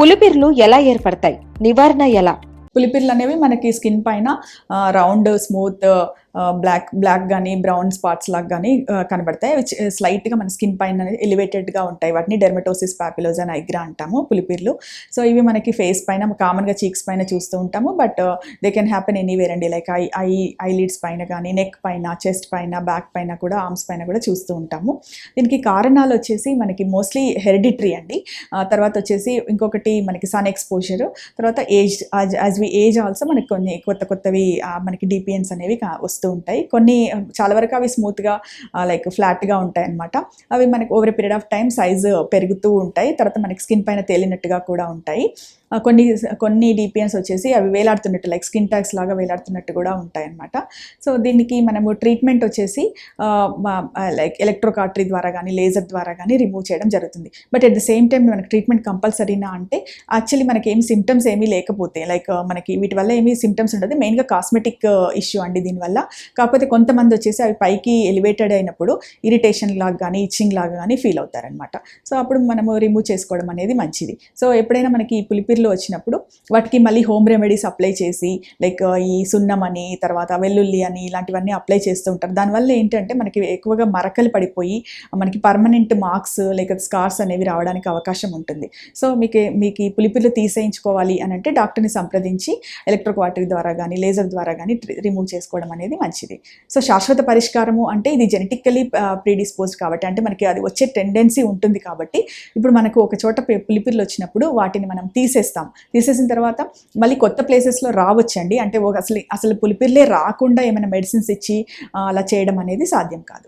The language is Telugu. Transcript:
పులిపిర్లు ఎలా ఏర్పడతాయి? నివారణ ఎలా? పులిపిర్లు అనేవి మనకి స్కిన్ పైన రౌండ్ స్మూత్ బ్లాక్ కానీ బ్రౌన్ స్పాట్స్ లాగా కానీ కనబడతాయి. అవి స్లైట్గా మన స్కిన్ పైన ఎలివేటెడ్గా ఉంటాయి. వాటిని డెర్మటోసిస్ పాపిలోజా నైగ్రా అంటాము పులిపిర్లు. సో ఇవి మనకి ఫేస్ పైన కామన్గా చీక్స్ పైన చూస్తూ ఉంటాము. But they can happen anywhere అండి. లైక్ ఐలిడ్స్ పైన కానీ, నెక్ పైన, చెస్ట్ పైన, బ్యాక్ పైన కూడా, ఆర్మ్స్ పైన కూడా చూస్తూ ఉంటాము. దీనికి కారణాలు వచ్చేసి మనకి మోస్ట్లీ హెరిడిటరీ అండి. తర్వాత వచ్చేసి ఇంకొకటి మనకి సన్ ఎక్స్పోజర్, తర్వాత age. As we age also మనకి కొన్ని కొత్తవి మనకి డిపిఎన్స్ అనేవి వస్తూ ఉంటాయి. కొన్ని చాలా వరకు అవి స్మూత్గా లైక్ ఫ్లాట్గా ఉంటాయి అన్నమాట. అవి మనకి over a period of time size పెరుగుతూ ఉంటాయి. తర్వాత మనకి స్కిన్ పైన తేలినట్టుగా కూడా ఉంటాయి. కొన్ని డిపిఎన్స్ వచ్చేసి అవి వేలాడుతున్నట్టు, లైక్ స్కిన్ ట్యాగ్స్ లాగా వేలాడుతున్నట్టు కూడా ఉంటాయి అన్నమాట. సో దీనికి మనము ట్రీట్మెంట్ వచ్చేసి లైక్ ఎలక్ట్రోకాటరీ ద్వారా కానీ, లేజర్ ద్వారా కానీ రిమూవ్ చేయడం జరుగుతుంది. But at the same time మనకి ట్రీట్మెంట్ కంపల్సరీనా అంటే యాక్చువల్లీ మనకి ఏమి సిమ్టమ్స్ ఏమీ లేకపోతే, లైక్ మనకి వీటి వల్ల ఏమీ సిమ్టమ్స్ ఉండదు. మెయిన్గా కాస్మెటిక్ ఇష్యూ అండి దీనివల్ల. కాకపోతే కొంతమంది వచ్చేసి అవి పైకి ఎలివేటెడ్ అయినప్పుడు ఇరిటేషన్ లాగా కానీ, ఇచ్చింగ్ లాగా కానీ ఫీల్ అవుతారనమాట. సో అప్పుడు మనము రిమూవ్ చేసుకోవడం అనేది మంచిది. సో ఎప్పుడైనా మనకి పులిపిర్లు వచ్చినప్పుడు వాటికి మళ్ళీ హోమ్ రెమెడీస్ అప్లై చేసి, లైక్ ఈ సున్నం అని, తర్వాత వెల్లుల్లి అని, ఇలాంటివన్నీ అప్లై చేస్తూ ఉంటారు. దానివల్ల ఏంటంటే మనకి ఎక్కువగా మరకలు పడిపోయి మనకి పర్మనెంట్ మార్క్స్ లేక స్కార్స్ అనేవి రావడానికి అవకాశం ఉంటుంది. సో మీకు ఈ పులిపిర్లు తీసేయించుకోవాలి అని అంటే డాక్టర్ని సంప్రదించి ఎలక్ట్రోకాటరీ ద్వారా కానీ, లేజర్ ద్వారా కానీ రిమూవ్ చేసుకోవడం అనేది మంచిది. సో శాశ్వత పరిష్కారము అంటే ఇది జెనెటికల్లీ ప్రీడిస్పోజ్డ్ కాబట్టి, అంటే మనకి అది వచ్చే టెండెన్సీ ఉంటుంది కాబట్టి, ఇప్పుడు మనకు ఒక చోట పులిపిర్లు వచ్చినప్పుడు వాటిని మనం తీసేసిన తర్వాత మళ్ళీ కొత్త ప్లేసెస్లో రావచ్చండి. అంటే అసలు పులిపిర్లే రాకుండా ఏమైనా మెడిసిన్స్ ఇచ్చి అలా చేయడం అనేది సాధ్యం కాదు.